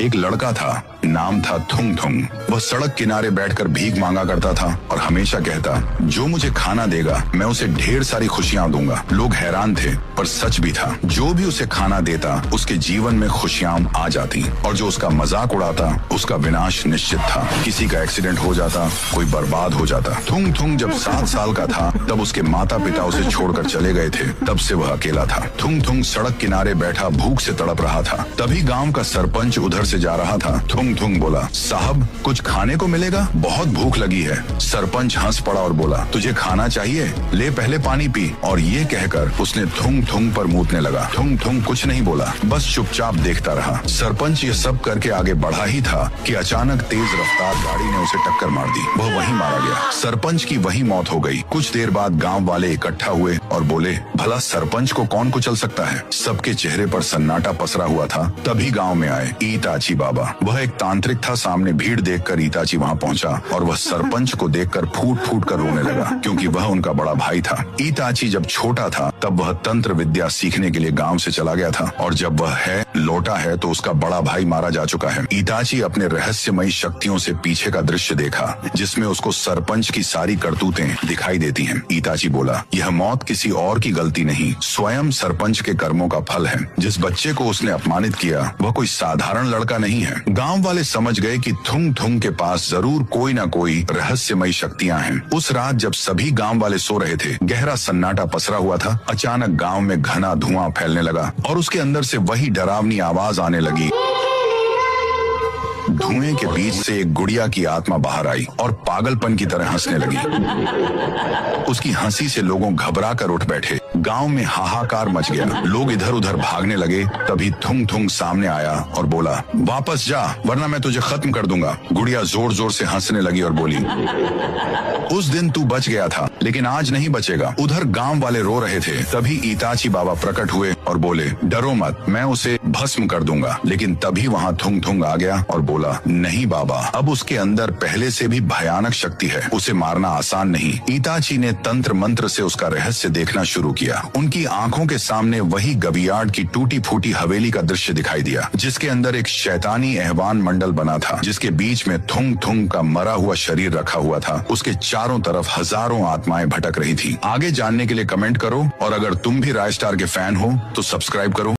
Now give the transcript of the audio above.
एक लड़का था, नाम था थुंग थुंग। वह सड़क किनारे बैठकर भीख मांगा करता था और हमेशा कहता, जो मुझे खाना देगा मैं उसे ढेर सारी खुशियां दूंगा। लोग हैरान थे पर सच भी था। जो भी उसे खाना देता उसके जीवन में खुशियां आ जाती और जो उसका मजाक उड़ाता उसका विनाश निश्चित था। किसी का एक्सीडेंट हो जाता, कोई बर्बाद हो जाता। थुंग थुंग जब 7 साल का था तब उसके माता पिता उसे छोड़कर चले गए थे। तब से वह अकेला था। थुंग थुंग सड़क किनारे बैठा भूख से तड़प रहा था। तभी गांव का सरपंच उधर से जा रहा था। थुंग थुंग बोला, साहब कुछ खाने को मिलेगा, बहुत भूख लगी है। सरपंच हंस पड़ा और बोला, तुझे खाना चाहिए, ले पहले पानी पी। और ये कहकर उसने थुंग थुंग पर मूतने लगा। थुंग थुंग कुछ नहीं बोला, बस चुपचाप देखता रहा। सरपंच ये सब करके आगे बढ़ा ही था कि अचानक तेज रफ्तार गाड़ी ने उसे टक्कर मार दी। वह वहीं मारा गया। सरपंच की वहीं मौत हो गई। कुछ देर बाद गांव वाले इकट्ठा हुए और बोले, भला सरपंच को कौन कुचल सकता है। सबके चेहरे पर सन्नाटा पसरा हुआ था। तभी गांव में आए ईताची बाबा। वह एक तांत्रिक था। सामने भीड़ देखकर ईताची वहां पहुंचा और वह सरपंच को देखकर फूट फूट कर रोने लगा, क्योंकि वह उनका बड़ा भाई था। ईताची जब छोटा था तब वह तंत्र विद्या सीखने के लिए गांव से चला गया था और जब वह लौटा है तो उसका बड़ा भाई मारा जा चुका है। ईताची अपने रहस्यमयी शक्तियों से पीछे का दृश्य देखा जिसमें उसको सरपंच की सारी करतूतें दिखाई देती हैं। ईताची बोला, यह मौत किसी और की गलती नहीं, स्वयं सरपंच के कर्मों का फल है। जिस बच्चे को उसने अपमानित किया वह कोई साधारण लड़का नहीं है। गांव वाले समझ गए कि थुंग थुंग के पास जरूर कोई न कोई रहस्यमयी शक्तियां हैं। उस रात जब सभी गांव वाले सो रहे थे, गहरा सन्नाटा पसरा हुआ था। अचानक गांव में घना धुआं फैलने लगा और उसके अंदर से वही डरावनी आवाज आने लगी। धुएं के बीच से एक गुड़िया की आत्मा बाहर आई और पागलपन की तरह हंसने लगी। उसकी हंसी से लोगों घबरा कर उठ बैठे। गांव में हाहाकार मच गया। लोग इधर उधर भागने लगे। तभी थुंग थुंग सामने आया और बोला, वापस जा वरना मैं तुझे खत्म कर दूंगा। गुड़िया जोर जोर से हंसने लगी और बोली, उस दिन तू बच गया था लेकिन आज नहीं बचेगा। उधर गांव वाले रो रहे थे। तभी ईताची बाबा प्रकट हुए और बोले, डरो मत, मैं उसे भस्म कर दूंगा। लेकिन तभी वहां थुंग थुंग आ गया और बोला, नहीं बाबा, अब उसके अंदर पहले से भी भयानक शक्ति है, उसे मारना आसान नहीं। ईताची ने तंत्र मंत्र से उसका रहस्य देखना शुरू किया। उनकी आंखों के सामने वही गबियाड की टूटी फूटी हवेली का दृश्य दिखाई दिया जिसके अंदर एक शैतानी एहवान मंडल बना था, जिसके बीच में थुंग थुंग का मरा हुआ शरीर रखा हुआ था। उसके चारों तरफ हजारों आत्माएं भटक रही थी। आगे जानने के लिए कमेंट करो और अगर तुम भी राय स्टार के फैन हो तो सब्सक्राइब करो।